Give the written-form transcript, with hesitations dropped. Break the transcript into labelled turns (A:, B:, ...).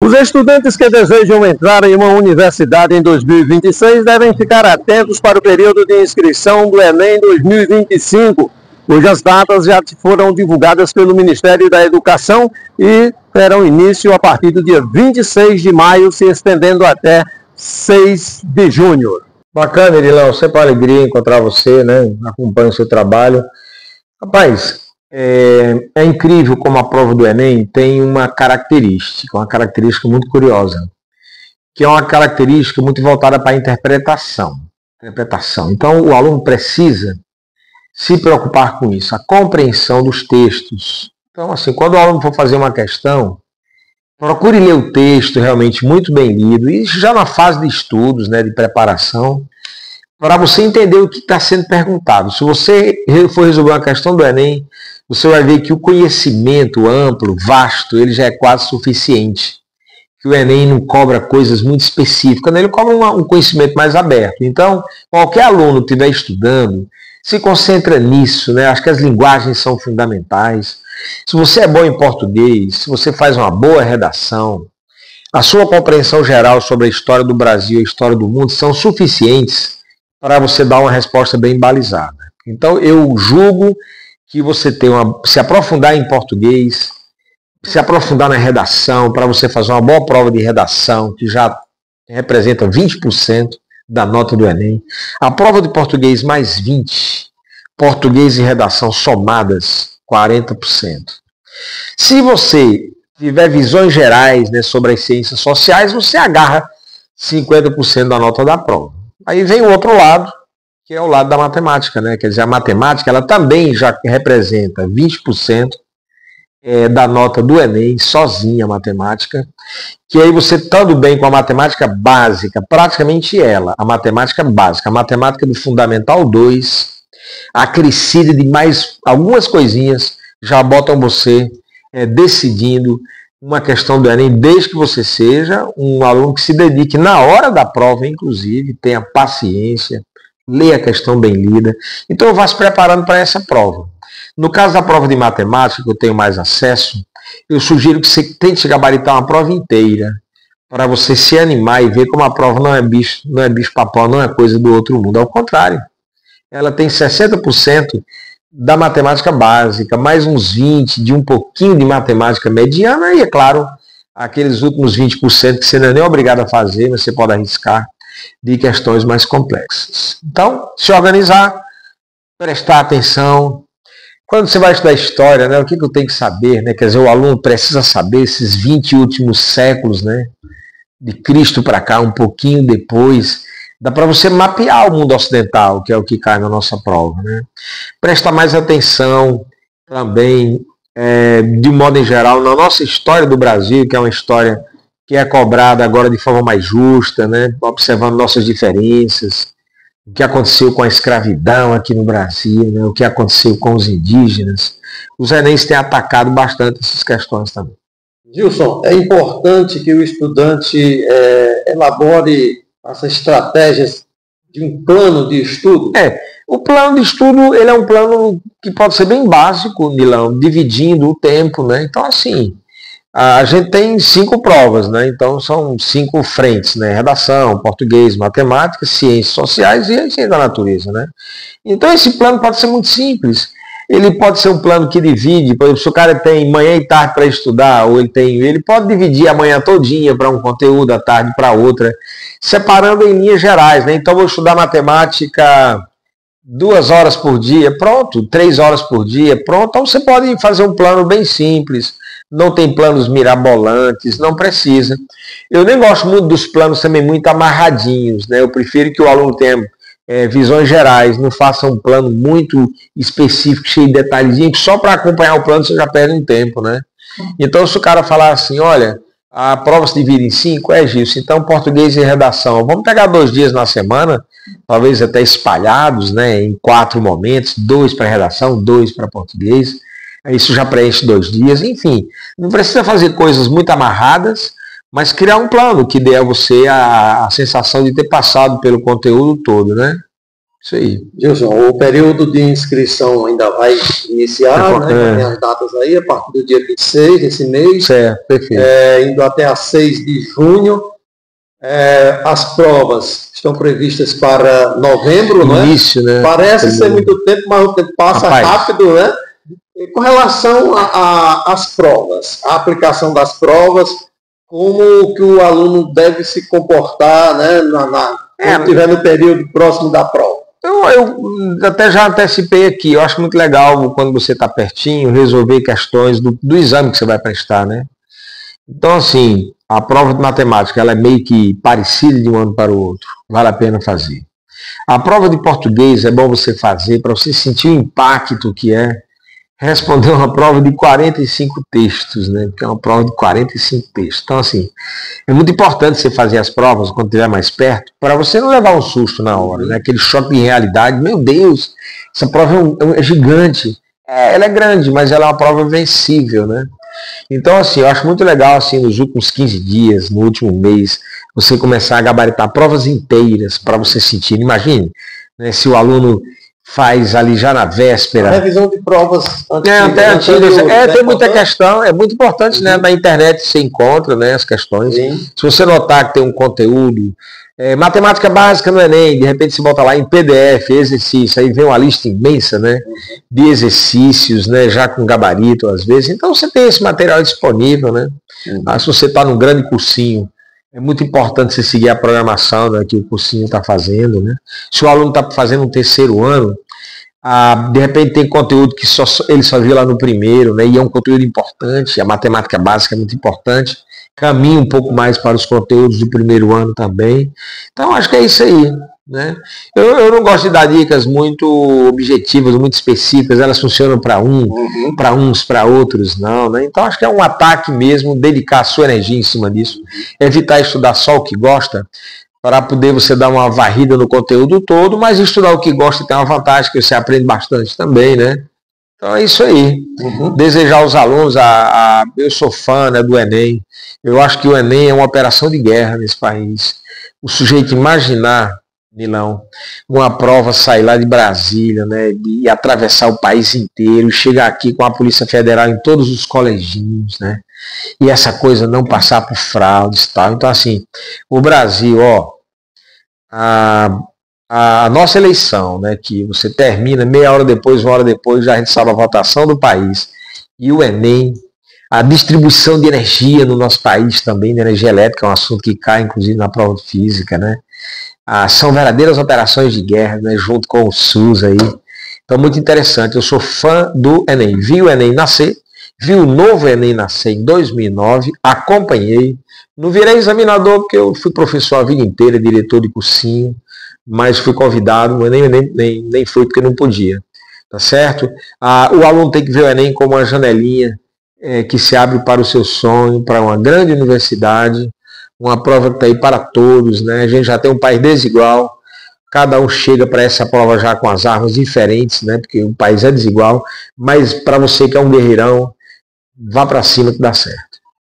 A: Os estudantes que desejam entrar em uma universidade em 2026 devem ficar atentos para o período de inscrição do Enem 2025, cujas datas já foram divulgadas pelo Ministério da Educação e terão início a partir do dia 26 de maio, se estendendo até 6 de junho.
B: Bacana, Irilão, sempre uma alegria encontrar você, né? Acompanho o seu trabalho. Rapaz, é incrível como a prova do Enem tem uma característica muito curiosa, que é uma característica muito voltada para a interpretação. Então, o aluno precisa se preocupar com isso, a compreensão dos textos. Então, assim, quando o aluno for fazer uma questão, procure ler o texto realmente muito bem lido, e já na fase de estudos, né, de preparação, para você entender o que está sendo perguntado. Se você for resolver uma questão do Enem, você vai ver que o conhecimento amplo, vasto, ele já é quase suficiente. Que o Enem não cobra coisas muito específicas, né? Ele cobra um conhecimento mais aberto. Então, qualquer aluno que estiver estudando, se concentra nisso, né? Acho que as linguagens são fundamentais. Se você é bom em português, se você faz uma boa redação, a sua compreensão geral sobre a história do Brasil e a história do mundo são suficientes para você dar uma resposta bem balizada. Então, eu julgo que você se aprofundar em português, se aprofundar na redação, para você fazer uma boa prova de redação, que já representa 20% da nota do Enem. A prova de português mais 20%, português e redação somadas, 40%. Se você tiver visões gerais, né, sobre as ciências sociais, você agarra 50% da nota da prova. Aí vem o outro lado, que é o lado da matemática, né? Quer dizer, a matemática ela também já representa 20% da nota do Enem, sozinha a matemática, que aí você estando bem com a matemática básica, praticamente a matemática básica, a matemática do Fundamental 2, acrescida de mais algumas coisinhas, já botam você decidindo uma questão do Enem, desde que você seja um aluno que se dedique na hora da prova, inclusive, tenha paciência, leia a questão bem lida. Então eu vá se preparando para essa prova. No caso da prova de matemática, que eu tenho mais acesso, eu sugiro que você tente gabaritar uma prova inteira, para você se animar e ver como a prova não é bicho-papão, não é coisa do outro mundo. Ao contrário, ela tem 60% da matemática básica, mais uns 20% de um pouquinho de matemática mediana e, é claro, aqueles últimos 20% que você não é nem obrigado a fazer, mas você pode arriscar, de questões mais complexas. Então, se organizar, prestar atenção. Quando você vai estudar história, né, o que eu tenho que saber? Né? Quer dizer, o aluno precisa saber esses 20 últimos séculos, né, de Cristo para cá, um pouquinho depois. Dá para você mapear o mundo ocidental, que é o que cai na nossa prova. Né? Prestar mais atenção também, de modo em geral, na nossa história do Brasil, que é uma história que é cobrada agora de forma mais justa, né? Observando nossas diferenças, o que aconteceu com a escravidão aqui no Brasil, né? O que aconteceu com os indígenas. Os Enems têm atacado bastante essas questões também.
A: Gilson, é importante que o estudante elabore essas estratégias de um plano de estudo?
B: O plano de estudo ele é um plano que pode ser bem básico, Milão, dividindo o tempo, né? Então, assim, a gente tem 5 provas, né? Então são 5 frentes, né? Redação, português, matemática, ciências sociais e a ciência da natureza, né? Então esse plano pode ser muito simples. Ele pode ser um plano que divide, por exemplo, se o cara tem manhã e tarde para estudar, ou ele pode dividir a manhã todinha para um conteúdo, a tarde para outra, separando em linhas gerais, né? Então vou estudar matemática 2 horas por dia, pronto, 3 horas por dia, pronto. Então você pode fazer um plano bem simples, não tem planos mirabolantes, não precisa. Eu nem gosto muito dos planos também muito amarradinhos, né? Eu prefiro que o aluno tenha visões gerais, não faça um plano muito específico, cheio de detalhezinhos, que só para acompanhar o plano você já perde um tempo, né? Então se o cara falar assim, olha, a prova se divide em 5, Gilson, então português e redação, vamos pegar 2 dias na semana, talvez até espalhados, né, em 4 momentos, 2 para redação, 2 para português, isso já preenche 2 dias, enfim, não precisa fazer coisas muito amarradas, mas criar um plano que dê a você a sensação de ter passado pelo conteúdo todo, né? Isso aí.
A: Gilson, o período de inscrição ainda vai iniciar, né? Tem as datas aí, a partir do dia 26 desse mês.
B: Certo, perfeito.
A: Indo até a 6 de junho. As provas estão previstas para novembro,
B: Início, né?
A: Parece ser muito tempo, mas o tempo passa rápido, né? E com relação às provas, a aplicação das provas, como que o aluno deve se comportar, né? Quando estiver no período próximo da prova.
B: Eu até já antecipei aqui, eu acho muito legal quando você está pertinho, resolver questões do exame que você vai prestar, né? Então, assim, a prova de matemática, ela é meio que parecida de um ano para o outro, vale a pena fazer. A prova de português é bom você fazer para você sentir o impacto que é responder uma prova de 45 textos, né? Porque é uma prova de 45 textos. Então, assim, é muito importante você fazer as provas quando estiver mais perto, para você não levar um susto na hora, né? Aquele choque de realidade. Meu Deus, essa prova é gigante. Ela é grande, mas ela é uma prova vencível, né? Então, assim, eu acho muito legal, assim, nos últimos 15 dias, no último mês, você começar a gabaritar provas inteiras para você sentir. Imagine, né, se o aluno faz ali já na véspera.
A: A revisão de provas
B: antigas. Tem muita questão, é muito importante, né? Na internet você encontra, né, as questões. Sim. Se você notar que tem um conteúdo, matemática básica no Enem, de repente você bota lá em PDF, exercício, aí vem uma lista imensa, né, de exercícios, né, já com gabarito às vezes. Então você tem esse material disponível, né? Se você está num grande cursinho, é muito importante você seguir a programação, né, que o cursinho está fazendo, né? Se o aluno está fazendo um terceiro ano, de repente tem conteúdo que ele só viu lá no primeiro, né? E é um conteúdo importante, a matemática básica é muito importante, caminha um pouco mais para os conteúdos do primeiro ano também. Então acho que é isso aí, né? Eu não gosto de dar dicas muito objetivas, muito específicas, elas funcionam para para uns, para outros não, né? Então acho que é um ataque mesmo, dedicar a sua energia em cima disso, evitar estudar só o que gosta, para poder você dar uma varrida no conteúdo todo, mas estudar o que gosta tem uma vantagem, que você aprende bastante também, né? Então é isso aí. Desejar aos alunos, eu sou fã, né, do Enem, eu acho que o Enem é uma operação de guerra nesse país. O sujeito imaginar, Milão, uma prova sair lá de Brasília, né, e atravessar o país inteiro, chegar aqui com a Polícia Federal em todos os coleginhos, né, e essa coisa não passar por fraudes e tal. Então, assim, o Brasil, a nossa eleição, né, que você termina meia hora depois, uma hora depois, já a gente sabe a votação do país, e o Enem, a distribuição de energia no nosso país também, de energia elétrica, é um assunto que cai, inclusive, na prova de física, né? São verdadeiras operações de guerra, né, junto com o SUS aí. Então, muito interessante. Eu sou fã do Enem. Vi o Enem nascer, vi o novo Enem nascer em 2009, acompanhei. Não virei examinador, porque eu fui professor a vida inteira, diretor de cursinho, mas fui convidado, nem fui porque não podia. Tá certo? O aluno tem que ver o Enem como uma janelinha que se abre para o seu sonho, para uma grande universidade, uma prova que está aí para todos, né? A gente já tem um país desigual, cada um chega para essa prova já com as armas diferentes, né? Porque o país é desigual, mas para você que é um guerreirão, vá para cima que dá certo.